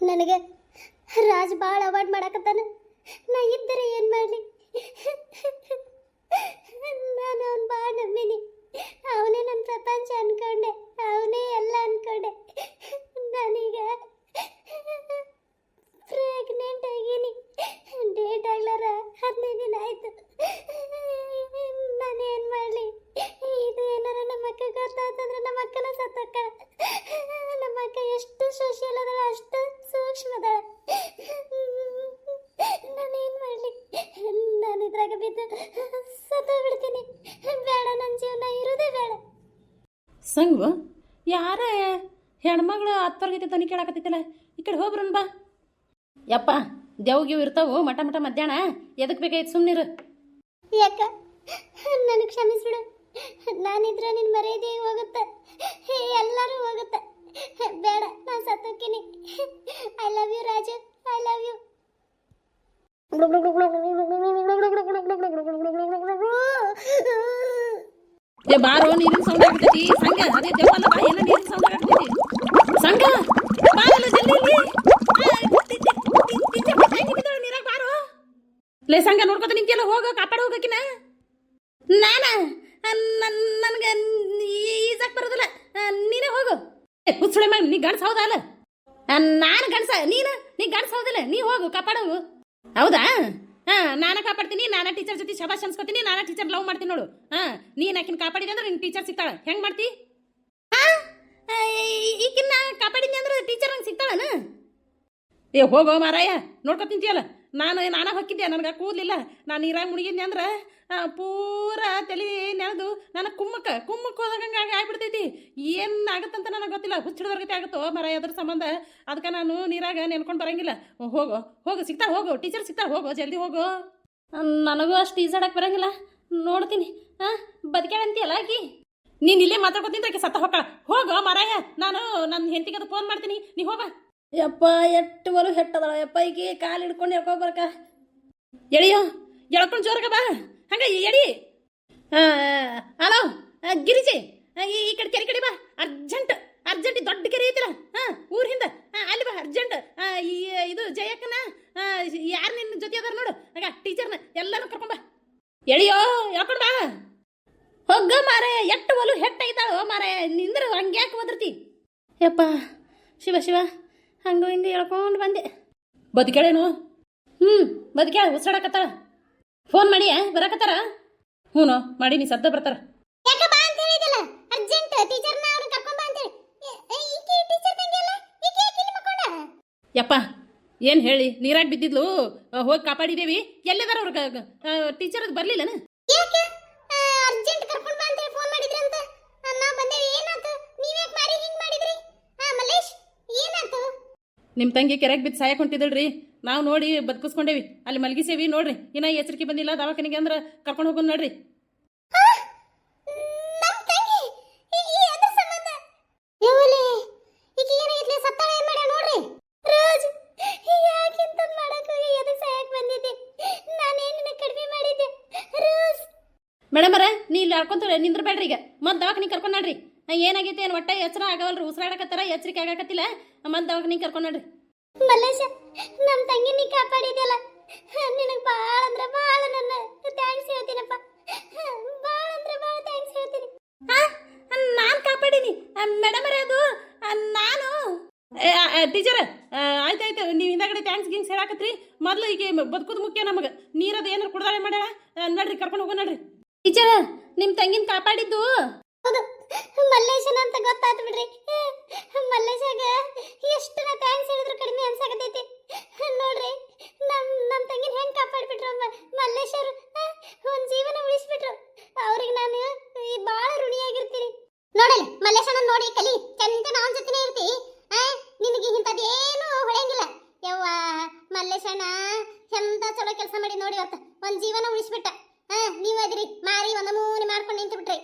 ನನಗೆ ರಾಜ್ ಭಾಳ ಅವಾಯ್ಡ್ ಮಾಡಕತ್ತಾನ. ನಾ ಇದ್ದರೆ ಏನು ಮಾಡಲಿ? ನಾನು ಅವನು ಭಾಳ ನಂಬಿನಿ. ಅವನೇ ನನ್ನ ಪ್ರಪಂಚ ಅನ್ಕೊಂಡೆ, ಅವನೇ ಎಲ್ಲ ಅನ್ಕೊಂಡೆ. ನಾನೀಗ ಪ್ರೆಗ್ನೆಂಟ್ ಆಗೀನಿ. ಡೇಟ್ ಆಗ್ಲಾರ 15 ದಿನ ಆಯ್ತು. ನಾನೇನು ಮಾಡಲಿ? ಇದು ಏನಾರ ನಮ್ಮ ಅಕ್ಕ ಗೊತ್ತಾತಂದ್ರೆ ನಮ್ಮ ಅಕ್ಕನ ಸತ್ತಕ್ಕ. ನಮ್ಮ ಅಕ್ಕ ಎಷ್ಟು ಸೋಷಿಯಲ್ ಅದಳ, ಅಷ್ಟು ಸೂಕ್ಷ್ಮ ಅದಳ. ನಾನೇನು ಮಾಡಲಿ? ನಾನು ಇದ್ರಾಗ ಬಿದ್ದು ಸತ್ತೋಗ್ಬಿಡ್ತೀನಿ. ಬೇಡ, ನನ್ನ ಜೀವನ ಇರೋದೇ ಬೇಡ. ಸಂಗು ಯಾರ ಹೆಣ್ಮಗಳು ಹತ್ತರ್ಗೈತೆ ತನಿ ಕೇಳಾಕತ್ತೈತಲ್ಲ, ಈ ಕಡೆ ಹೋಗ್ರನ್ ಬಾ. ಯಪ್ಪ ದೇವ್ಗಿವ್ ಇರ್ತಾವು ಮಠ ಮಠ ಮಧ್ಯಾಹ್ನ ಎದಕ್ಕೆ ಬೇಕಾಯ್ತು? ಸುಮ್ಮನಿರು. ಯಾಕ ನನಗೆ ಕ್ಷಮಿಸ್ಬಿಡು. ನಾನಿದ್ರೆ ನಿನ್ನ ಮರ್ಯಾದೆ ಹೋಗುತ್ತೆ, ಎಲ್ಲರೂ ಹೋಗುತ್ತೆ. ಬೇಡ, ನಾನು ಸತ್ತೋಗ್ತೀನಿ. I love you Raju, I love you. ಏ ಬಾರೋ, ನೀರಿನ ಸೌಂಡ್ ಆಗ್ತೈತಿ. ಸಂಗ ಅದೇ ದೇವಲ್ಲ ಬಾ, ಏನೋ ನೀರಿನ ಸೌಂಡ್ ಆಗ್ತೈತಿ. ಸಂಗ ಬಾರಲ್ಲ ಜಲ್ದಿ ನೀರಾಗ ಬಾರೋ. ಲೇ ಸಂಗ ನೋಡ್ಕೊತ ನಿಂತಿಯಲ್ಲ, ಹೋಗ ಕಾಪಾಡ ಹೋಗಕಿನ. ನಾನ ನನಗೆ ಈಜಾಕ್ ಬರೋದಿಲ್ಲ, ನೀನೇ ಹೋಗು. ಹುಚ್ಚುಳೆ ಮಾಡಿ ನೀ ಗಂಡ್ಸ ಹೌದಾ? ಅಲ್ಲ ನಾನು ಗಂಡ್ಸ, ನೀ ಗಂಡ್ಸ ಹೌದಿಲ್ಲ, ನೀ ಹೋಗು ಕಾಪಾಡೋಗು. ಹೌದಾ? ನಾನು ಕಾಪಾಡ್ತೀನಿ. ನಾನು ಟೀಚರ್ ಜೊತೆ ಶಬಾಷ್ ಅನ್ಸ್ಕೊತೀನಿ. ನಾನು ಟೀಚರ್ ಲವ್ ಮಾಡ್ತೀನಿ ನೋಡು. ನೀನು ಆಕಿನ ಕಾಪಾಡಿದೆ ಅಂದ್ರೆ ನಿನ್ನ ಟೀಚರ್ ಸಿಗ್ತಾಳ. ಹೆಂಗೆ ಮಾಡ್ತಿ? ಈಕಿನ್ನ ಕಾಪಾಡಿದ್ನಿ ಅಂದ್ರೆ ಟೀಚರ್ ಹಂಗೆ ಸಿಗ್ತಾಳನ? ಏ ಹೋಗೋ ಮಾರಾಯ, ನೋಡ್ಕೊ ತಿಂತೀಯಲ್ಲ. ನಾನು ಹೊಕ್ಕಿದ್ದೆ, ನನಗೆ ಕೂದಲಿಲ್ಲ. ನಾನು ನೀರಾಗ ಮುಳುಗಿದ್ನಿ ಅಂದ್ರೆ ಪೂರ ತಲೆ ನೆನೆದು ನನಗೆ ಕುಮ್ಮಕ್ಕೆ ಹೋದಂಗೆ ಆಗ್ಬಿಡ್ತೈತಿ. ಏನಾಗುತ್ತಂತ ನನಗೆ ಗೊತ್ತಿಲ್ಲ. ಹುಚ್ಚಿಡ್ದವ್ರಿಗೆ ಆಗುತ್ತೋ ಮಾರಾಯ ಅದ್ರ ಸಂಬಂಧ. ಅದಕ್ಕೆ ನಾನು ನೀರಾಗ ನೆನ್ಕೊಂಡು ಬರಂಗಿಲ್ಲ. ಹೋಗು ಸಿಗ್ತಾಳೆ, ಹೋಗು ಟೀಚರ್ ಸಿಗ್ತಾಳೆ, ಹೋಗು ಜಲ್ದಿ ಹೋಗು. ನನಗೂ ಅಷ್ಟು ಈಸಾಡಕ್ಕೆ ಬರಂಗಿಲ್ಲ. ನೋಡ್ತೀನಿ. ಬದುಕ್ಯಾಳಂತೀಯಲ್ಲ ಆಕಿ. ನೀನು ಇಲ್ಲೇ ಮಾತಾಡ್ಕೊತೀನಿ, ಆಕೆ ಸತ್ತ ಹೊಕ್ಕಳ. ಹೋಗೋ ಮಾರಾಯ, ನಾನು ನನ್ನ ಹೆಂಡತಿಗೆ ಅದು ಫೋನ್ ಮಾಡ್ತೀನಿ, ನೀ ಹೋಗ. ಯಪ್ಪ ಎಟ್ಟು ಒಲು ಹೆಟ್ಟದಳ ಯಪ್ಪ. ಈಕಿ ಕಾಲು ಹಿಡ್ಕೊಂಡು ಎಳ್ಕೊಬರ್ಕ. ಎಳಿಯೋ, ಎಳ್ಕೊಂಡು ಜೋರ್ಗ ಬಾ. ಹಂಗ ಎಡಿ. ಹಲೋ ಗಿರಿಜಿ, ಈ ಕಡೆ ಕೆರೆ ಕಡೆ ಬಾ. ಅರ್ಜೆಂಟ್ ದೊಡ್ಡ ಕೆರೆ ಐತಿಲ್ಲ, ಊರ ಹಿಂದ. ಅಲ್ಲಿ ಬಾ ಅರ್ಜೆಂಟ್. ಇದು ಜಯಕ್ಕನ ಯಾರು ನಿನ್ನ ಜೊತೆ ಅದಾರ ನೋಡು, ಆಗ ಟೀಚರ್ನ ಎಲ್ಲಾನು ಕರ್ಕೊಂಡ್ ಬಾ. ಎಳಿಯೋ, ಎಳ್ಕೊಂಡು ಬಾ. ಹೋಗ ಮಾರಾಯ, ಎಟ್ಟು ಒಲು ಹೆಟ್ಟಾಗಿದ್ದಾಳು ಮಾರಾಯ. ನಿಂದ್ರ ಹಂಗ್ಯಾಕೆ ಒದರ್ತಿ? ಯಪ್ಪ ಶಿವ ಹಂಗ ಹಿಂಗೆ ಹೇಳ್ಕೊಂಡು ಬಂದೆ. ಬದುಕೇಳೇನು? ಬದುಕ್ಯಾಳ, ಉಸಿರಾಡಕತ್ತಾಳ. ಫೋನ್ ಮಾಡಿ ಬರಕತ್ತಾರ? ಹ್ಞೂ ಮಾಡಿ, ನೀ ಸದ್ದ ಬರ್ತಾರ. ಯಪ್ಪ ಏನು ಹೇಳಿ, ನೀರಾಗ ಬಿದ್ದಿದ್ಲು, ಹೋಗಿ ಕಾಪಾಡಿದೇವಿ. ಎಲ್ಲಿದಾರ ಅವ್ರ ಟೀಚರ್ ಅದು ಬರ್ಲಿಲ್ಲನ? ನಿಮ್ಮ ತಂಗಿ ಕೆರೆಗೆ ಬಿದ್ದು ಸಾಯಕ್ಕೆ ಹೊಂಟಿದಳ್ರಿ. ನಾವು ನೋಡಿ ಬದುಕಿಸ್ಕೊಂಡೇವಿ, ಅಲ್ಲಿ ಮಲಗಿಸೇವಿ ನೋಡ್ರಿ. ಇನ್ನ ಎಚ್ಚರಿಕೆ ಬಂದಿಲ್ಲ ದವಾಖಾನಿಗೆ ಅಂದ್ರೆ ಕರ್ಕೊಂಡು ಹೋಗೋಣ ನೋಡ್ರಿ. ಮೇಡಮರ ನೀ ಇಲ್ಲಿ ಆಡ್ಕೊಂತ ನಿಂದ್ರಬೇಡ್ರಿ. ಈಗ ಮತ್ತೆ ದವಾಖಾನಿಗೆ ಕರ್ಕೊಂಡು ನೋಡ್ರಿ. ಏನಾಗೈತೆ ಏನು ಒಟ್ಟ ಎಚ್ಚರ ಆಗವಲ್ರಿ, ಉಸಿರಾಡಕತ್ತಾರ, ಎಚ್ಚರಿಕೆ ಆಗಕತ್ತಿಲ್ಲ. ಮತ್ತೆ ದವಾಖಾನಿಗೆ ಕರ್ಕೊಂಡು ನೋಡ್ರಿ. ಮಲ್ಲೇಶ, ನಮ್ಮ ತಂಗಿ ನೀ ಕಾಪಾಡಿದ್ಯಲ್ಲ, ನಿನಗೆ ಭಾಳ ಅಂದ್ರೆ ಭಾಳ ನನ್ನ ಥ್ಯಾಂಕ್ಸ್ ಹೇಳ್ತೀನಪ್ಪ. ಭಾಳ ಅಂದ್ರೆ ಭಾಳ ಥ್ಯಾಂಕ್ಸ್ ಹೇಳ್ತೀನಿ. ನಾನು ಕಾಪಾಡೀನಿ ಮೇಡಮರೇ, ಅದು ನಾನು ಟೀಚರ್. ಆಯ್ತಾಯ್ತು, ನೀವು ಹಿಂದಾಗಡೆ ಥ್ಯಾಂಕ್ಸ್ ಗಿಂಗ್ಸ್ ಹೇಳಾಕತ್ರಿ. ಮೊದಲು ಈಗ ಬದುಕೋದು ಮುಖ್ಯ ನಮಗೆ. ನೀರದು ಏನಾರು ಕುಡ್ದಾಳೆ ಮಾಡ್ಯಾಳ ನೋಡ್ರಿ, ಕರ್ಕೊಂಡು ಹೋಗೋ ನೋಡ್ರಿ. ಟೀಚರ್ ನಿಮ್ಮ ತಂಗಿನ ಕಾಪಾಡಿದ್ದು ಹೌದು, ಮಲ್ಲೇಶನ ಅಂತ ಗೊತ್ತಾಯ್ತು ಬಿಡ್ರಿ. ಮಲ್ಲೇಶಾಗ ಎಷ್ಟು ನಾ ಥ್ಯಾಂಕ್ಸ್ ಹೇಳಿದ್ರು ಕಡಿಮೆ ಅನ್ಸಾಕತೈತಿ. ನೋಡ್ರಿ, ನಮ್ಮ ತಂಗಿನ ಹೆಂಗೆ ಕಾಪಾಡ್ಬಿಟ್ರು ಮಲ್ಲೇಶರು. ಒಂದು ಜೀವನ ಉಳಿಸ್ಬಿಟ್ರು. ಅವ್ರಿಗೆ ನಾನು ಭಾಳ ಋಣಿಯಾಗಿರ್ತೀನಿ. ನೋಡಲ್ಲ ಮಲ್ಲೇಶನ ನೋಡಿ ಕಲಿ, ಚಂದ ಅವನ ಜೊತೆನೇ ಇರ್ತಿ. ನಿನಗೆ ಇಂಥದ್ದೇನು ಹೊಳೆಯಂಗಿಲ್ಲ. ಯವ್ವ ಮಲ್ಲೇಶಣ್ಣ ಎಂತ ಚಲೋ ಕೆಲಸ ಮಾಡಿ ನೋಡಿ, ಇವತ್ತು ಒಂದು ಜೀವನ ಉಳಿಸ್ಬಿಟ್ಟ. ನೀವು ಅದ್ರಿ ಮಾರಿ ಒಂದು ನಮೂನೆ ಮಾಡ್ಕೊಂಡು ನಿಂತು ಬಿಟ್ರಿ.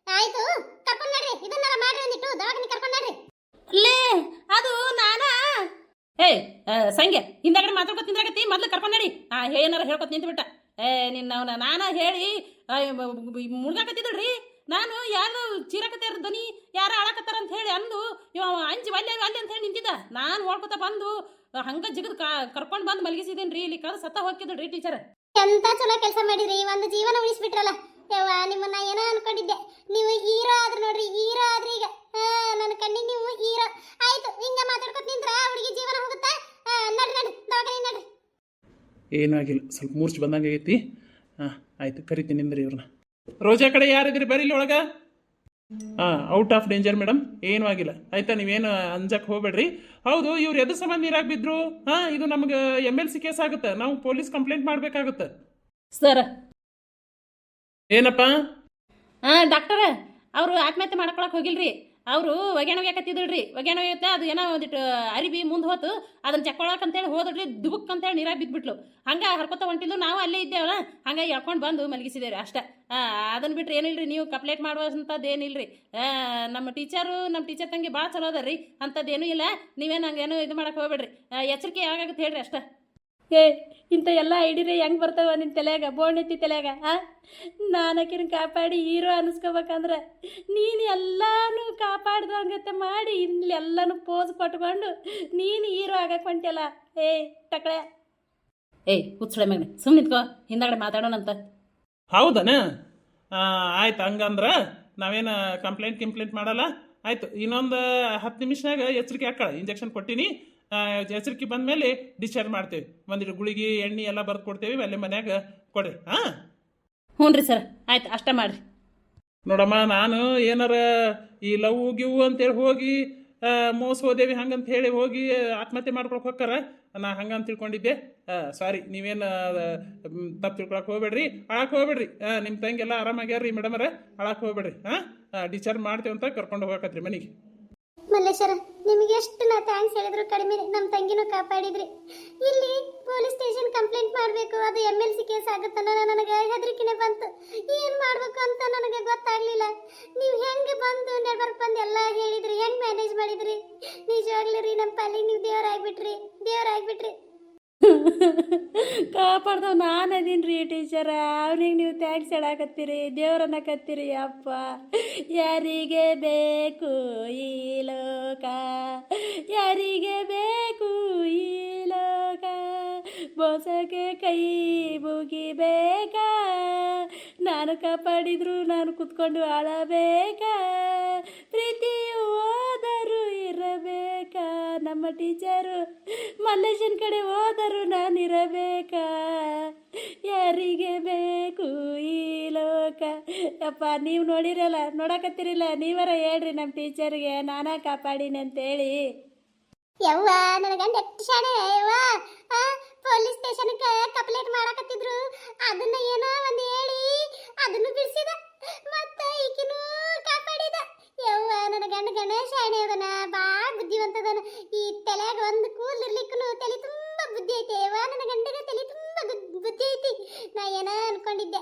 ಆಯ್ತು, ಕರ್ಕೊಂಡು ನಡ್ರಿ, ಇದನ್ನಾರ ಮಾಡ್ರಿ, ಒಂದಿಟ್ಟು ದವಾಖಾನೆ ಕರ್ಕೊಂಡು ನಡ್ರಿ. ಲೇ ಅದು ನಾನಾ? ಏಯ್ ಸಂಗೆ, ಹಿಂದಾಗಡೆ ಮಾತಾಡ್ಕೊತ ನಿಂದ್ರಾಗತ್ತಿ, ಮೊದ್ಲು ಕರ್ಕೊಂಡು ನಡಿ. ಏನಾರ ಹೇಳ್ಕೊತ ನಿಂತು ಬಿಟ್ಟ. ನಿನ್ನ ನಾನ ಹೇಳಿ ಮುಳ್ಗಾಕತ್ತಿದ್ರಿ. ನಾನು ಯಾರು ಚೀರಾಕತ್ತಾರ ಧ್ವನಿ, ಯಾರು ಆಳಕತ್ತಾರ ಅಂತ ಹೇಳಿ ಅಂದು ಇವ ಅಂಜಿ ಒಲ್ಲೆ ಅಂತ ಹೇಳಿ ನಿಂತಿದ್ದ. ನಾನು ಓಡ್ಕೊತ ಬಂದು ಹಂಗ ಜಿಗದ್ ಕರ್ಕೊಂಡು ಬಂದು ಮಲಗಿಸಿದೇನ್ರಿ ರೀ ಇಲ್ಲಿ ಕದ ಸತ್ತ ಹೋಗಿದ್ರಿ ಟೀಚರ್. ಎಂತ ಚಲೋ ಕೆಲಸ ಮಾಡಿದ್ರಿ, ಒಂದು ಜೀವನ ಉಳಿಸ್ಬಿಟ್ರಲ್ಲ. ಯವ್ವ ನಿಮ್ಮನ್ನ ಏನೋ ಅನ್ಕೊಂಡಿದ್ದೆ, ನೀವು ಹೀರೋ ಆದ್ರಿ ನೋಡ್ರಿ, ಹೀರೋ ಆದ್ರಿ ಈಗ. ನನ್ನ ಕಣ್ಣಿಗೆ ನೀವು ಹೀರೋ ಆಯ್ತು. ಹಿಂಗ ಮಾತಾಡ್ಕೊತ ನಿಂತ್ರ ಹುಡುಗಿ ಜೀವನ ಹೋಗುತ್ತಾ? ನಡ್ರಿ ನಡ್ರಿ ದವಾಖಾನೆ ನಡ್ರಿ. ಏನೂ ಆಗಿಲ್ಲ, ಸ್ವಲ್ಪ ಮೂರ್ಛೆ ಬಂದಂಗೆ ಆಗೈತಿ. ಹಾಂ ಆಯ್ತು, ಕರಿತೀನಿ ನಿಂದ್ರಿ ಇವ್ರನ್ನ. ರೋಜಾ ಕಡೆ ಯಾರಿದ್ರಿ ಬರ್ರಿ ಇಲ್ಲಿ ಒಳಗೆ. ಹಾಂ ಔಟ್ ಆಫ್ ಡೇಂಜರ್ ಮೇಡಮ್, ಏನೂ ಆಗಿಲ್ಲ ಆಯ್ತಾ, ನೀವೇನು ಅಂಜಕ್ಕೆ ಹೋಗ್ಬೇಡ್ರಿ. ಹೌದು, ಇವ್ರು ಎದ್ರ ಸಂಬಂಧ ನೀರಾಗಿ ಬಿದ್ರು? ಹಾಂ, ಇದು ನಮ್ಗೆ MLC ಕೇಸ್ ಆಗುತ್ತೆ, ನಾವು ಪೊಲೀಸ್ ಕಂಪ್ಲೇಂಟ್ ಮಾಡಬೇಕಾಗುತ್ತೆ. ಸರ್ ಏನಪ್ಪ? ಡಾಕ್ಟರ್ ಅವರು ಆತ್ಮಹತ್ಯೆ ಮಾಡ್ಕೊಳಕ್ ಹೋಗಿಲ್ರಿ, ಅವರು ಒಗ್ಯಾಣವ್ಯಾಕತ್ತಿದ್ರಿ. ಒಗ್ಯಾಣವ್ಯಾಕ ಅದು ಏನೋ ಒಂದಿಟ್ಟು ಅರಿಬಿ ಮುಂದೆ ಹೋತು, ಅದನ್ನ ಚೆಕ್ಕೊಳಕ್ ಅಂತೇಳಿ ಹೋದ್ರಿ, ದುಬುಕ್ ಅಂತೇಳಿ ನೀರಾಗ ಬಿದ್ಬಿಟ್ಲು. ಹಂಗೆ ಹರ್ಕೊತ ಹೊಂಟಿದ್ದು, ನಾವು ಅಲ್ಲೇ ಇದ್ದೇವಲ್ಲ, ಹಂಗೆ ಎಳ್ಕೊಂಡು ಬಂದು ಮಲಗಿಸಿದೇವ್ರಿ ಅಷ್ಟೇ. ಅದನ್ನ ಬಿಟ್ರೆ ಏನಿಲ್ರಿ, ನೀವು ಕಂಪ್ಲೇಂಟ್ ಮಾಡುವಂಥದ್ದು ಏನಿಲ್ರಿ. ನಮ್ಮ ಟೀಚರ್ ತಂಗಿ ಭಾಳ ಚಲೋ ಅದ ರೀ, ಅಂಥದ್ದೇನೂ ಇಲ್ಲ. ನೀವೇನು ಹಂಗೇನು ಇದು ಮಾಡಕ್ಕೆ ಹೋಗ್ಬೇಡ್ರಿ, ಎಚ್ಚರಿಕೆ ಯಾವಾಗತ್ತೆ ಹೇಳ್ರಿ ಅಷ್ಟೇ. ಇಂಥ ಎಲ್ಲ ಐಡಿರಿ ಹೆಂಗೆ ಬರ್ತಾವ ನಿನ್ನ ತಲೆಯಾಗ, ಬೋಣೆತ್ತಿ ತಲೆಯಾಗ? ನಾನಕಿನ ಕಾಪಾಡಿ ಹೀರೋ ಅನ್ನಿಸ್ಕೋಬೇಕಂದ್ರೆ ನೀನು ಎಲ್ಲನೂ ಕಾಪಾಡ್ದಂಗತ್ತೆ ಮಾಡಿ ಇಲ್ಲಿ ಎಲ್ಲನೂ ಪೋಸ್ ಕೊಟ್ಕೊಂಡು ನೀನು ಹೀರೋ ಆಗಕ್ಕೆ ಹೊಂಟಿಯಲ್ಲ. ಟಕಳೆ ಹುಚ್ಚಳೆ ಮಗನೆ, ಸುಮ್ಮನೆ ನಿಂತ್ಕೋ, ಹಿಂದಾಗಡೆ ಮಾತಾಡೋಣಂತ. ಹೌದನ? ಆಯ್ತು, ಹಂಗಂದ್ರೆ ನಾವೇನು ಕಂಪ್ಲೇಂಟ್ ಮಾಡಲ್ಲ. ಆಯ್ತು, ಇನ್ನೊಂದು 10 ನಿಮಿಷನಾಗ ಎಚ್ಚರಿಕೆ ಹಾಕಳ, ಇಂಜೆಕ್ಷನ್ ಕೊಟ್ಟಿನಿ. ಎಚ್ಚರಿಕೆ ಬಂದಮೇಲೆ ಡಿಸ್ಚಾರ್ಜ್ ಮಾಡ್ತೇವೆ. ಒಂದಿಟ್ಟು ಗುಳಿಗೆ ಎಣ್ಣೆ ಎಲ್ಲ ಬರ್ದು ಕೊಡ್ತೇವೆ, ಅಲ್ಲೇ ಮನ್ಯಾಗ ಕೊಡ್ರಿ. ಹಾಂ ಹ್ಞೂ ರೀ ಸರ್, ಆಯ್ತು ಅಷ್ಟೇ ಮಾಡಿರಿ. ನೋಡಮ್ಮ, ನಾನು ಏನಾರ ಈ ಲವ್ ಗಿವ್ ಅಂತೇಳಿ ಹೋಗಿ ಮೋಸ ಹೋದೇವಿ ಹಂಗಂತ ಹೇಳಿ ಹೋಗಿ ಆತ್ಮಹತ್ಯೆ ಮಾಡ್ಕೊಳಕ್ಕೆ ಹೋಗ್ತಾರ, ನಾ ಹಂಗಂತ ತಿಳ್ಕೊಂಡಿದ್ದೆ. ಸಾರಿ, ನೀವೇನು ತಪ್ಪು ತಿಳ್ಕೊಳಕ್ಕೆ ಹೋಗ್ಬೇಡ್ರಿ, ಅಳಕ್ಕೆ ಹೋಗ್ಬೇಡ್ರಿ. ನಿಮ್ಮ ತಂಗೆಲ್ಲ ಆರಾಮಾಗ್ಯಾರ್ರಿ ಮೇಡಮರ, ಅಳಕ್ಕೆ ಹೋಗ್ಬೇಡ್ರಿ. ಡಿಸ್ಚಾರ್ಜ್ ಮಾಡ್ತೇವೆ ಅಂತ ಕರ್ಕೊಂಡು ಹೋಗಕತ್ರಿ ಮನೆಗೆ. ಮಲ್ಲೇಶ್ವರ, ನಿಮಗೆ ಎಷ್ಟು ನಾ ಥ್ಯಾಂಕ್ಸ್ ಹೇಳಿದ್ರು ಕಡಿಮೆ. ನಮ್ಮ ತಂಗಿನೂ ಕಾಪಾಡಿದ್ರಿ. ಇಲ್ಲಿ ಪೊಲೀಸ್ ಸ್ಟೇಷನ್ ಕಂಪ್ಲೇಂಟ್ ಮಾಡಬೇಕು, ಅದು MLC ಕೇಸ್ ಆಗುತ್ತನ್ನ ನನಗೆ ಹೆದರಿಕೆನೆ ಬಂತು. ಏನು ಮಾಡಬೇಕು ಅಂತ ನನಗೆ ಗೊತ್ತಾಗ್ಲಿಲ್ಲ. ನೀವು ಹೆಂಗೆ ಬಂದು ನೆಟ್ವರ್ಕ್ ಬಂದು ಎಲ್ಲ ಹೇಳಿದ್ರಿ, ಹೆಂಗೆ ಮ್ಯಾನೇಜ್ ಮಾಡಿದ್ರಿ? ನಿಜವಾಗ್ಲೂ ರೀ, ನಮ್ಮ ಪಾಲಿಗೆ ನೀವು ದೇವರಾಗ್ಬಿಟ್ರಿ. ಕಾಪಾಡ್ದವ್ ನಾನು ಅದೀನಿ ರೀ ಟೀಚರ. ಅವ್ನಿಗೆ ನೀವು ಥ್ಯಾಂಕ್ಸ್ ಹೇಳಕತ್ತೀರಿ, ದೇವ್ರನ್ನಕತ್ತೀರಿ. ಅಪ್ಪ, ಯಾರಿಗೆ ಬೇಕು ಈ ಲೋಕ, ಯಾರಿಗೆ ಬೇಕು ಈ ಲೋಕ, ಮೋಸಕ್ಕೆ ಕೈ ಮುಗಿಬೇಕಾ, ನಾನು ಕಾಪಾಡಿದ್ರು ನಾನು ಕುತ್ಕೊಂಡು ಆಳಬೇಕಾ, ಪ್ರೀತಿಯು ಹೋದರೂ ಇರಬೇಕಾ, ನಮ್ಮ ಟೀಚರು ಮಲ್ಲೇಶನ್ ಕಡೆ ಹೋದರೂ ನಾನಿರಬೇಕಾ, ಯಾರಿಗೆ ಬೇಕು ಈ ಲೋಕ. ಅಪ್ಪ, ನೀವು ನೋಡಕತ್ತೀರಿಲ್ಲ, ನೀವರ ಹೇಳ್ರಿ ನಮ್ಮ ಟೀಚರ್ಗೆ ನಾನಾ ಕಾಪಾಡಿನಿ ಅಂತೇಳಿ. ಯವ್ವ, ನನ್ನ ಗಂಡ ಎಷ್ಟು ಶಾಣೆ ಯವ್ವ. ಪೊಲೀಸ್ ಸ್ಟೇಷನ್ಗೆ ಕಂಪ್ಲೇಂಟ್ ಮಾಡಕತ್ತಿದ್ರು, ಅದನ್ನ ಏನೋ ಒಂದು ಹೇಳಿ ಅದನ್ನು ಬಿಡಿಸಿದ, ಮತ್ತೆ ಈಕಿನೂ ಕಾಪಾಡಿದ. ಯವ್ವ, ನನ್ನ ಗಂಡ ಶಾಣೆ ಅದನ, ಭಾಳ ಬುದ್ಧಿವಂತದನ. ಈ ತಲೆಯಾಗ ಒಂದು ಕೂಲ್ ಇರ್ಲಿಕ್ಕೂ ತಲೆ ತುಂಬಾ ಬುದ್ಧಿ ಐತಿ ಯವ್ವ. ನನ್ನ ಗಂಡಗ ತಲೆ ತುಂಬಾ ಬುದ್ಧಿ ಐತಿ. ನಾ ಏನೋ ಅನ್ಕೊಂಡಿದ್ದೆ,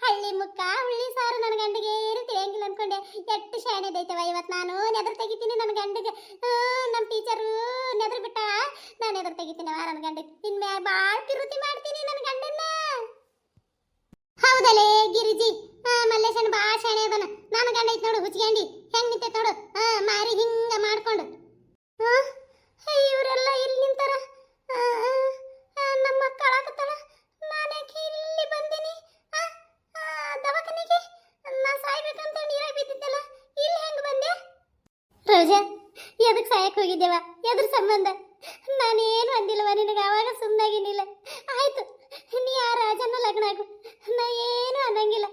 ಹಳ್ಳಿ ಮುಕ್ಕ ಹುಳ್ಳಿ ಸಾರು, ನನ್ನ ಗಂಡಗೆ ಏನು ತಿಳಿಯಂಗಿಲ್ಲ ಅನ್ಕೊಂಡೆ. ಎಷ್ಟು ಶಾಣೆ ಐತವ. ಇವತ್ತು ನಾನು ನೆದ್ರ ತೆಗಿತೀನಿ ನನ್ನ ಗಂಡಗೆ. ನಮ್ಮ ಟೀಚರು ನೆದ್ರ ಬಿಟ್ಟ, ನಾನು ಎದುರು ತೆಗಿತೀನವ ನನ್ನ ಗಂಡಗೆ. ಇನ್ಮ್ಯಾಗ ಭಾಳ ಪಿರುತಿ ಮಾಡ್ತೀನಿ ನನ್ನ ಗಂಡನ್ನ. ಹೌದಲೇ ಗಿರಿಜಿ, ಮಲ್ಲೇಶನ್ ಭಾಳ ಶಾಣೆ ಅದನ. ನನ್ನ ಗಂಡ ಐತ್ ನೋಡು, ಹುಚ್ಚಿಗಂಡಿ ಹೆಂಗ್ ನಿಂತೈತೆ ನೋಡು, ಮಾರಿ ಹಿಂಗ ಮಾಡ್ಕೊಂಡು. ಇವರೆಲ್ಲ ಇಲ್ಲಿ ನಿಂತಾರ, ನಮ್ಮ ಅಕ್ಕ ಅಳಕತ್ತಾಳ. ನಾನ್ಯಾಕೆ ಇಲ್ಲಿ ಬಂದೀನಿ ದವಾಖಾನೆಗೆ? ನಾ ಸಾಯ್ಬೇಕಂತ ನೀರಾಗ ಬಿದ್ದಿದ್ದಲ್ಲ, ಇಲ್ಲಿ ಹೆಂಗ್ ಬಂದೆ? ರೋಜಾ, ಎದಕ್ಕೆ ಸಾಯಕ್ಕೆ ಹೋಗಿದ್ದೇವ? ಎದ್ರ ಸಂಬಂಧ? ನಾನೇನು ಅಂದಿಲ್ಲವ ನಿನಗೆ, ಆವಾಗ ಸುಮ್ಮನಾಗಿನಿಲ್ಲ. ಆಯ್ತು, ನೀ ಆ ರಾಜನ ಲಗ್ನ ಆಗು, ನಾ ಏನು ಅನ್ನಂಗಿಲ್ಲ.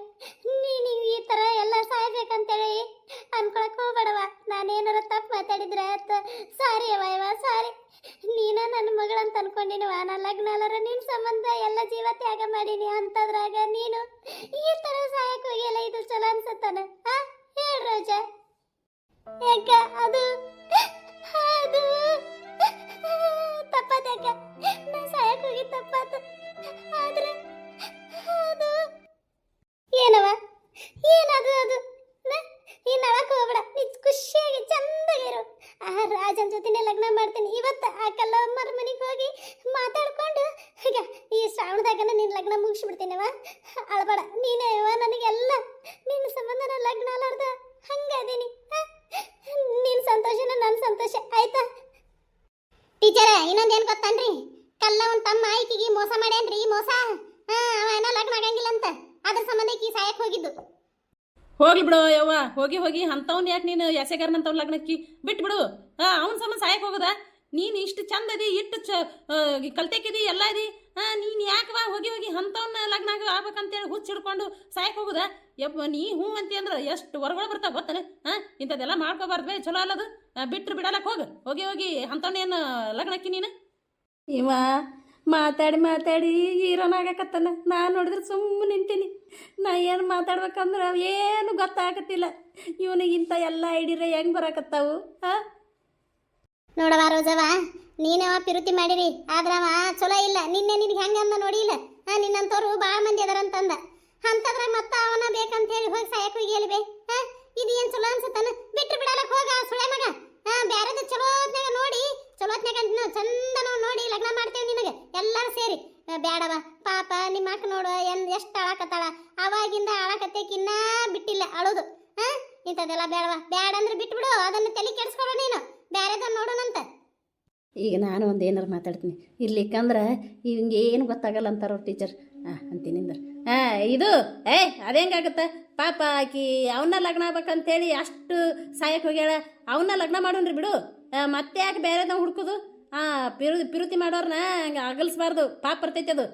ನೀನು ಈ ಥರ ಎಲ್ಲ ಸಾಯ್ಬೇಕಂತೇಳಿ ಅನ್ಕೊಳಕ್ ಹೋಗ್ಬೇಡವ. ನಾನೇನಾರ ತಪ್ಪು ಮಾತಾಡಿದ್ರೆ ಸಾರಿ ಯವ, ಸಾರಿ. ನೀನ ನನ್ನ ಮಗಳಂತ ಅನ್ಕೊಂಡಿನವ. ನಾನು ಲಗ್ನ ಅಲ್ಲರ ನಿನ್ನ ಸಂಬಂಧ ಎಲ್ಲ ಜೀವ ತ್ಯಾಗ ಮಾಡೀನಿ, ಅಂತದ್ರಾಗ ನೀನು ಈ ಥರ ಸಾಯಕ್ಕೆ ಹೋಗಿಲ್ಲ. ಇದು ಚಲೋ ಅನ್ಸತ್ತಾನ? ಹೇಳ ರೋಜಾ. ಯಾಕ ಅದು ತಪ್ಪಾತ್ಯಾಕ? ನಾ ಸಾಯಕ್ಕೆ ಹೋಗಿ ತಪ್ಪಾತು, ಆದ್ರೆ ಅದು ಏನವ, ಏನದು? ನೀನು ಅಳಕ್ಕೆ ಹೋಗ್ಬೇಡ, ನೀ ಖುಷಿಯಾಗಿ ಚಂದಾಗಿರು. ಆ ರಾಜನ ಜೊತೆನೇ ಲಗ್ನ ಮಾಡ್ತೀನಿ. ಇವತ್ತು ಆ ಕಲ್ಲಮ್ಮರ ಮನೆಗೆ ಹೋಗಿ ಮಾತಾಡ್ಕೊಂಡು ಈಗ ಈ ಶ್ರಾವಣದಾಗನ ನಿನ್ನ ಲಗ್ನ ಮುಗಿಸ್ಬಿಡ್ತೀನವ. ಅಳಬೇಡ ನೀನೇ ನನಗೆಲ್ಲ. ನಿನ್ನ ಸಂಬಂಧ ನಾನು ಲಗ್ನ ಅಲಾರ್ದ ಹಂಗದೀನಿ. ನಿನ್ನ ಸಂತೋಷನ ನನ್ನ ಸಂತೋಷ, ಆಯ್ತಾ? ಇನ್ನೊಂದೇನ್ ಗೊತ್ತನ್ರಿ, ಕಲ್ಲ ಒಂದ್ ತಮ್ಮ ಈಕಿಗೆ ಮೋಸ ಮಾಡ್ಯಾನ್ರಿ, ಮೋಸ. ಅವ ಏನೋ ಲಗ್ನ ಆಗಂಗಿಲ್ಲ ಅಂತ, ಅದ್ರ ಸಂಬಂಧ ಈಕಿ ಸಾಯಕ್ ಹೋಗಿದ್ದು. ಹೋಗ್ಲಿ ಬಿಡು ಯವ್ವ, ಹೋಗಿ ಅಂಥವ್ನ ಯಾಕೆ ನೀನು ಎಸೆಗಾರನಂತವ್ ಲಗ್ನಕ್ಕಿ ಬಿಟ್ಟು ಬಿಡು. ಅವ್ನ ಸಂಬಂಧ ಸಾಯಕ್ಕೆ ಹೋಗೋದ? ನೀನು ಇಷ್ಟು ಚಂದ ಅದಿ, ಇಟ್ಟು ಕಲ್ತೆಕಿದಿ, ಎಲ್ಲ ಅದಿ, ನೀನು ಯಾಕವಾ ಹೋಗಿ ಅಂಥವ್ನ ಲಗ್ನ ಆಗ್ಬೇಕಂತೇಳಿ ಹುಚ್ಚು ಹಿಡ್ಕೊಂಡು ಸಾಯಕ್ಕೆ ಹೋಗುದ? ಯಪ್ಪ ನೀ ಹ್ಞೂ ಅಂತಿ ಅಂದ್ರೆ ಎಷ್ಟು ಹೊರಗಳು ಬರ್ತಾವ ಗೊತ್ತಾನೆ. ಇಂಥದ್ದೆಲ್ಲ ಮಾಡ್ಕೋಬಾರ್ದು, ಚಲೋ ಅಲ್ಲದು. ಬಿಟ್ರು ಬಿಡಲಕ್ಕೆ ಹೋಗಿ ಅಂಥವ್ನೇನು ಲಗ್ನಕ್ಕಿ ನೀನು? ಇವ ಮಾತಾಡಿ ಹೀರೋನಾಗಕತ್ತಾನ. ನಾನು ನೋಡಿದ್ರೆ ಸುಮ್ಮನೆ ನಿಂತೀನಿ. ನಾ ಏನು ಮಾತಾಡ್ಬೇಕಂದ್ರೆ ಏನು ಗೊತ್ತಾಗತ್ತಿಲ್ಲ. ಇವನಿಗಿಂತ ಎಲ್ಲ ಐಡಿರೆ ಹೆಂಗೆ ಬರಾಕತ್ತಾವು? ನೋಡವ ರೋಜವ, ನೀನವ ಪಿರುತಿ ಮಾಡಿರಿ, ಆದ್ರವ ಚಲೋ ಇಲ್ಲ. ನಿನ್ನೆ ನಿನ್ಗೆ ಹೆಂಗ ಅಂದ ನೋಡಿಲ್ಲ? ನಿನ್ನಂತವ್ರು ಭಾಳ ಮಂದಿ ಅದಾರಂತಂದ. ಅಂತದ್ರಾಗ ಮತ್ತ ಅವನ ಬೇಕಂತ ಹೇಳಿ ಹೋಗಿ ಸಾಯಕ್ ಹೋಗಿ ಹೇಳ್ಬೇ. ಇದು ಏನ್ ಚಲೋ ಅನ್ಸತ್ತಾನ? ಬಿಟ್ಟು ಬಿಡಲಕ್ ಹೋಗ ಸುಳೆ ಮಗ. ಬ್ಯಾರದ ಚಲೋತ್ನಾಗ ನೋಡಿ, ಚಲೋತ್ನಾಗ ಚಂದನ ನೋಡಿ ಲಗ್ನ ಮಾಡ್ತೇವೆ ನಿನಗೆ ಎಲ್ಲಾರು ಸೇರಿ. ಬ್ಯಾಡವ ಪಾಪ ನಿಮ್ಮ ಅಕ್ಕ ನೋಡು ಎಷ್ಟು ಅಳಕತ್ತಾಳ. ಅವಾಗಿಂದ ಅಳಕತ್ತೇಕಿನ್ನ ಬಿಟ್ಟಿಲ್ಲ ಅಳುದು. ಇಂಥದ್ದೆಲ್ಲ ಬೇಡವ, ಬ್ಯಾಡ ಅಂದ್ರೆ ಬಿಟ್ಬಿಡು, ಅದನ್ನ ತಲೆ ಕೆಡಿಸ್ಕೊಳ ನೀನು. ಬ್ಯಾರೆದ ನೋಡೋಣಂತ. ಈಗ ನಾನು ಒಂದು ಏನಾರು ಮಾತಾಡ್ತೀನಿ ಇರ್ಲಿಕ್ಕಂದ್ರೆ ಹಿಂಗೆ ಏನು ಗೊತ್ತಾಗಲ್ಲ ಅಂತಾರ ಅವ್ರ ಟೀಚರ್. ಅಂತೀನಿ ಅಂದ್ರೆ ಇದು ಅದೇಂಗಾಗತ್ತೆ ಪಾಪ, ಆಕಿ ಅವನ್ನ ಲಗ್ನ ಆಗ್ಬೇಕಂತೇಳಿ ಅಷ್ಟು ಸಾಯಕ್ಕೆ ಹೋಗ್ಯಾಳ. ಅವನ್ನ ಲಗ್ನ ಮಾಡೋಣ್ರಿ ಬಿಡು, ಮತ್ತೆ ಯಾಕೆ ಬೇರೆದವ್ ಹುಡ್ಕೋದು? ಪಿರುತಿ ಮಾಡೋರ್ನ ಹಂಗೆ ಅಗಲ್ಸ್ಬಾರ್ದು, ಪಾಪ ಬರ್ತೈತೆ ಅದು.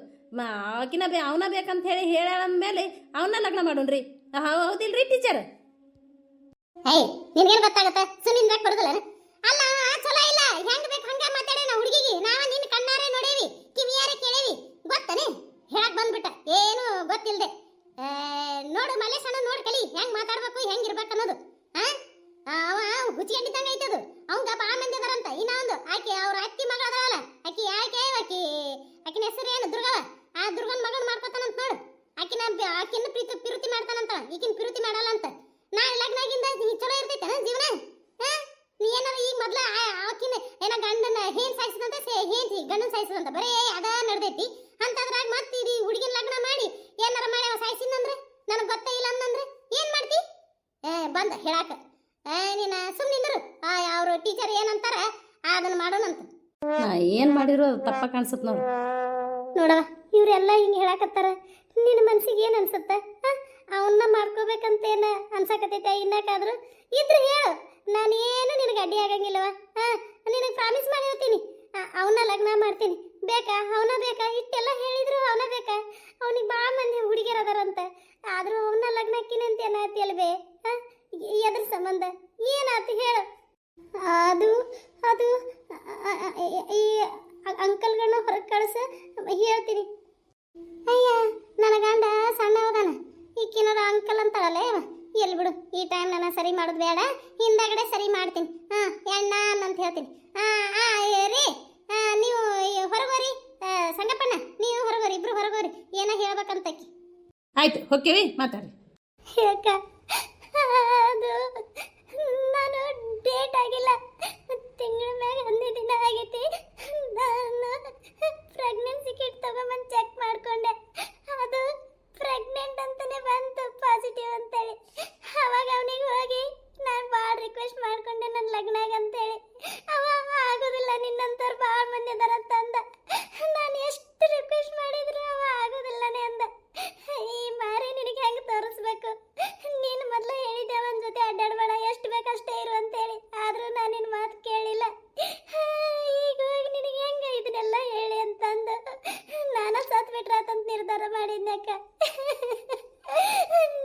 ಆಕಿನ ಅವನ ಬೇಕಂತ ಹೇಳಿ ಹೇಳಂದ್ಮೇಲೆ ಅವನ್ನ ಲಗ್ನ ಮಾಡೋಣ್ರಿ. ಹೌದಿಲ್ರಿ ಟೀಚರ್? ನಿನ್ಗೇನು ಗೊತ್ತಾಗತ್ತೆ? ಸುಮ್ಮನೆ ಬರುದಿಲ್ಲ. ಅಲ್ಲ ಚಲೋ ಇಲ್ಲ, ಹೆಂಗ್ ಬೇಕು ಹಂಗ ಮಾತಾಡೇನ ಹುಡುಗಿಗೆ. ನಾವ ನಿನ್ನ ಕಣ್ಣಾರೆ ನೋಡೇವಿ, ಕಿವಿಯಾರೆ ಕೇಳೇವಿ, ಗೊತ್ತನೆ ಹೇಳಕ್ ಬಂದ್ಬಿಟ್ಟ ಏನು ಗೊತ್ತಿಲ್ದೆ. ನೋಡು ಮಲ್ಲೇಶಣ್ಣ, ನೋಡ್ ಕಲಿ ಹೆಂಗ್ ಮಾತಾಡ್ಬೇಕು, ಹೆಂಗ್ ಇರ್ಬೇಕು ಅನ್ನೋದು. ಅವ ಹುಚ್ಚಿಕೊಂಡಿದ್ದಂಗ ಐತದು. ಅವಂಗ ಬಾಳ ಮಂದಿ ಅದಾರಂತ. ಇನ್ನೊಂದು ಆಕಿ ಅವ್ರ ಅತ್ತಿ ಮಗಳ ಅದಾಳಲ್ಲ, ಆಕಿನ ಹೆಸರು ಏನು? ದುರ್ಗವ. ಆ ದುರ್ಗನ್ ಮಗಳನ್ನ ಮಾಡ್ಕೊತಾನಂತ ನೋಡು. ಆಕಿನ ಪಿರುತಿ ಮಾಡ್ತಾನಂತ, ಈಕಿನ ಪಿರುತಿ ಮಾಡಲ್ಲ ಅಂತ. ನಾಳೆ ಲಗ್ನಾಗಿಂದ ಚಲೋ ಇರ್ತೈತೆ ಜೀವನ? ನೀ ಏನಾರ ಈಗ ಮೊದ್ಲ ಆಕಿನ ಏನೋ ಗಂಡನ ಹೇನ್ ಸಾಯಿಸದಂತ, ಹೇನ್ ಗಂಡನ ಸಾಯಿಸದಂತ ಬರೇ ಅದ ನಡೆದೈತಿ. ಅಂತದ್ರಾಗ ಮತ್ತೆ ಇದು ಹುಡುಗಿನ ಲಗ್ನ ಮಾಡಿ ಏನಾರ ಮಾಡಿ ಅವ ಸಾಯಿಸಿನಂದ್ರೆ, ನನಗೆ ಗೊತ್ತೇ ಇಲ್ಲ ಅನ್ನಂದ್ರೆ ಏನ್ ಮಾಡ್ತಿ? ಬಂದ ಹೇಳಾಕ ನೀನ ಸುಮ್ಮನಿಂದ್ರು. ಅವ್ರ ಟೀಚರ್ ಏನಂತಾರ ಅದನ್ನ ಮಾಡೋಣಂತ. ಏನು ಮಾಡಿದ್ರು ತಪ್ಪ ಕಾಣಿಸುತ್ತೆ ನೋಡು. ನೋಡವ, ಇವರೆಲ್ಲ ಹಿಂಗೆ ಹೇಳಾಕತ್ತಾರ, ನಿನ್ನ ಮನ್ಸಿಗೆ ಏನು ಅನ್ಸುತ್ತ? ಅವನ್ನ ಮಾಡ್ಕೋಬೇಕಂತೇನ ಅನ್ಸಕತೈತೆ? ಇನ್ನಕಾದ್ರೂ ಇದ್ರೆ ಹೇಳು, ನಾನೇನು ನಿನಗೆ ಅಡ್ಡಿ ಆಗಂಗಿಲ್ಲವ. ನಿನಗೆ ಪ್ರಾಮಿಸ್ ಮಾಡಿರ್ತೀನಿ, ಅವನ್ನ ಲಗ್ನ ಮಾಡ್ತೀನಿ. ಬೇಕಾ? ಅವನ ಬೇಕಾ? ಇಷ್ಟೆಲ್ಲ ಹೇಳಿದ್ರು ಅವನ ಬೇಕಾ? ಅವನಿಗೆ ಭಾಳ ಮಂದಿ ಹುಡುಗಿಯರು ಅದಾರಂತ. ಆದ್ರೂ ಅವನ್ನ ಲಗ್ನ ಹಾಕಿನಂತ ಏನಾಯ್ತು ಅಲ್ವೇ? ಎದ್ರ ಸಂಬಂಧ ಏನಾಯ್ತು ಹೇಳು? ಅದು ಅದು ಈ ಅಂಕಲ್ಗಳನ್ನ ಹೊರಗೆ ಕಳಿಸ ಹೇಳ್ತೀನಿ. ಅಯ್ಯ, ನನ್ನ ಗಂಡ ಸಣ್ಣ ಹೋದಾನ, ಈಕಿನೋರ ಅಂಕಲ್ ಅಂತಾಳಲ್ಲ ಇವ. ಎಲ್ಲಿ ಬಿಡು, ಈ ಟೈಮ್ ನಾನು ಸರಿ ಮಾಡೋದು ಬೇಡ, ಹಿಂದಗಡೆ ಸರಿ ಮಾಡ್ತೀನಿ. ಎಣ್ಣ ಅಂತ ಹೇಳ್ತೀನಿ. ರೀ ನೀವು ಹೊರಗೋರಿ, ಸಂಗಪ್ಪಣ್ಣ ನೀವು ಹೊರಗೋರಿ, ಇಬ್ರು ಹೊರಗೋರಿ, ಏನೋ ಹೇಳ್ಬೇಕಂತಕಿ. ಆಯ್ತು ಹೋಗ್ತೀವಿ, ಮಾತಾಡಿ. ಯಾಕ ಅದು ನಾನು ಡೇಟ್ ಆಗಿಲ್ಲ, ತಿಂಗಳ ಮ್ಯಾಗ 15 ದಿನ ಆಗೈತಿ. ನಾನು ಪ್ರೆಗ್ನೆನ್ಸಿ ಕಿಟ್ ತಗೊಂಬಂದು ಚೆಕ್ ಮಾಡ್ಕೊಂಡೆ, ಅದು ಪ್ರೆಗ್ನೆಂಟ್ ಅಂತಾನೆ ಬಂತು, ಪಾಸಿಟಿವ್ ಅಂತೇಳಿ. ಅವಾಗ ಅವನಿಗೆ ಹೋಗಿ ನಾನು ಭಾಳ ರಿಕ್ವೆಸ್ಟ್ ಮಾಡ್ಕೊಂಡೆ ನನ್ನ ಲಗ್ನಾಗ ಅಂತೇಳಿ. ಅವ ಆಗೋದಿಲ್ಲ, ನಿನ್ನಂತವ್ರು ಭಾಳ ಮಂದಿ ಅದಾರಂತ ಅಂದ. ನಾನು ಎಷ್ಟು ರಿಕ್ವೆಸ್ಟ್ ಮಾಡಿದ್ರು ಅವ ಆಗೋದಿಲ್ಲನೇ ಅಂದ. ಈ ಮಾರಿ ನಿನಗೆ ಹೆಂಗೆ ತೋರಿಸ್ಬೇಕು? ನೀನು ಮೊದಲು ಹೇಳಿದ್ದೆ ಅವನ ಜೊತೆ ಅಡ್ಡಾಡಬೇಡ, ಎಷ್ಟು ಬೇಕಷ್ಟೇ ಇರು ಅಂತೇಳಿ. ಆದರೂ ನಾನು ನಿನ್ನ ಮಾತು ಕೇಳಿಲ್ಲ. ಈಗ ಹೋಗಿ ನಿನಗೆ ಹೆಂಗೆ ಇದನ್ನೆಲ್ಲ ಹೇಳಿ ಅಂತಂದು ನಾನು ಸತ್ ಬಿಟ್ರಾತಂತ ನಿರ್ಧಾರ ಮಾಡಿದ್ನಕ್ಕ.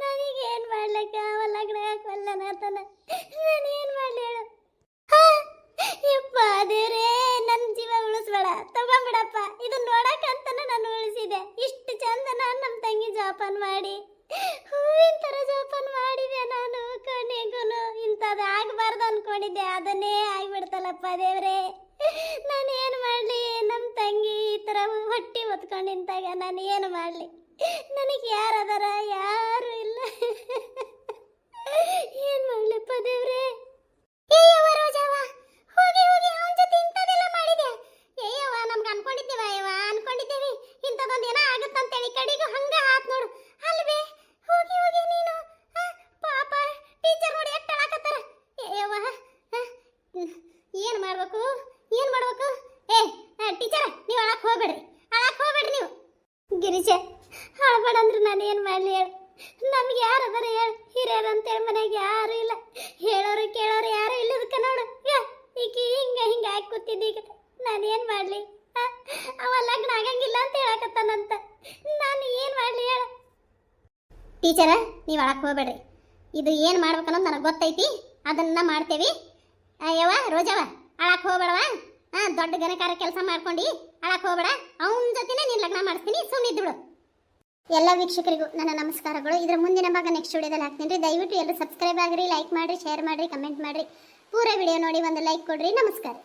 ನನಗೇನು ಮಾಡ್ಲಿಕ್ಕ? ಅವ ಲಗ್ನ ಹಾಕಲ್ಲ ನಾತನ, ನಾನು ಏನು ಮಾಡಲಿ ಹೇಳು? ಯಪ್ಪ ದೇವ್ರೇ, ನನ್ನ ಜೀವ ಉಳಿಸ್ಬೇಡ, ತಗೊಂಬಿಡಪ್ಪ. ಇದನ್ನ ನೋಡಕ್ಕಂತನ ನಾನು ಉಳಿಸಿದೆ. ಇಷ್ಟು ಚಂದ ನಾನು ನಮ್ಮ ತಂಗಿ ಜೋಪಾನ ಮಾಡಿ, ಹೂವಿನ ಥರ ಜೋಪಾನ ಮಾಡಿದೆ ನಾನು. ಕೊನೆಗೂ ಇಂಥದ್ದು ಆಗಬಾರ್ದು ಅನ್ಕೊಂಡಿದ್ದೆ, ಅದನ್ನೇ ಆಗಿಬಿಡ್ತಲ್ಲಪ್ಪ ದೇವ್ರೇ. ನಾನೇನು ಮಾಡಲಿ? ನಮ್ಮ ತಂಗಿ ಈ ಥರ ಹೊಟ್ಟಿ ಹೊತ್ಕೊಂಡು ನಿಂತಾಗ ನಾನು ಏನು ಮಾಡಲಿ? ನನಗೆ ಯಾರದಾರ? ಯಾರು ಇಲ್ಲ. ಏನು ಮಾಡಲಿಪ್ಪ ದೇವ್ರೇ? ಹೋಗಿ ಅವನ ಜೊತೆ ಇಂಥದೆಲ್ಲ ಮಾಡಿದೆ. ಏಯವ್ವ, ನಮ್ಗೆ ಅನ್ಕೊಂಡಿದ್ದೇವೆ ಇಂಥದ್ದೊಂದು ಏನೋ ಆಗುತ್ತಂತೇಳಿ. ಕಡೆಗೂ ಹಂಗ ಆತ್ ನೋಡು ಅಲ್ವೇ? ಹೋಗಿ ನೀನು ಪಾಪ ಟೀಚರ್ ನೋಡಿ ಎಷ್ಟು ಅಳಾಕತ್ತಾರ. ಏಯವ್ವ, ಏನು ಮಾಡ್ಬೇಕು? ಅಳಕ್ ಹೋಗ್ಬೇಡ್ರಿ ನೀವು ಗಿರಿಜೆ ಅಳಬೇಡ ಅಂದ್ರೆ ನಾನು ಏನು ಮಾಡಲಿ ಹೇಳು ನಮ್ಗೆ ಯಾರು ಅದಾರ ಹೇಳು ಹಿರಿಯರು ಅಂತೇಳಿ ಮನೆಗೆ ಯಾರು ಇಲ್ಲ ಹೇಳೋರು ಕೇಳೋರು ಯಾರು ಇಲ್ಲದಕ್ಕೆ ನೋಡು ಈಕಿ ಹಿಂಗ ಹಾಕಿ ಕೂತಿದ್ದ ಈಗ ನಾನು ಏನು ಮಾಡಲಿ ಅವ ಲಗ್ನ ಆಗಂಗಿಲ್ಲ ಅಂತ ಹೇಳಕತ್ತಾನಂತ ನಾನು ಏನು ಮಾಡಲಿ ಹೇಳು ಟೀಚರ ನೀವು ಅಳಕ್ ಹೋಗ್ಬೇಡ್ರಿ ಇದು ಏನು ಮಾಡ್ಬೇಕನ್ನೋದು ನನಗೆ ಗೊತ್ತೈತಿ ಅದನ್ನ ಮಾಡ್ತೇವಿ ಯವ್ವ ರೋಜವ್ವ ಅಳಕ್ ಹೋಗ್ಬೇಡವ ದೊಡ್ಡ ಗಣಕಾರ ಕೆಲಸ ಮಾಡ್ಕೊಂಡು ಅಳಕ್ ಹೋಗ್ಬೇಡ ಅವನ ಜೊತೆನೇ ನೀನು ಲಗ್ನ ಮಾಡಿಸ್ತೀನಿ ಸುಮ್ಮನಿದ್ದು ಎಲ್ಲ ವೀಕ್ಷಕರಿಗೂ ನನ್ನ ನಮಸ್ಕಾರಗಳು. ಇದರ ಮುಂದಿನ ಭಾಗ ನೆಕ್ಸ್ಟ್ ವಿಡಿಯೋದಲ್ಲಿ ಹಾಕ್ತೀನಿ ರೀ. ದಯವಿಟ್ಟು ಎಲ್ಲರೂ ಸಬ್ಸ್ಕ್ರೈಬ್ ಆಗಿರಿ, ಲೈಕ್ ಮಾಡಿರಿ, ಶೇರ್ ಮಾಡಿರಿ, ಕಮೆಂಟ್ ಮಾಡಿರಿ. ಪೂರ ವಿಡಿಯೋ ನೋಡಿ ಒಂದು ಲೈಕ್ ಕೊಡ್ರಿ. ನಮಸ್ಕಾರ.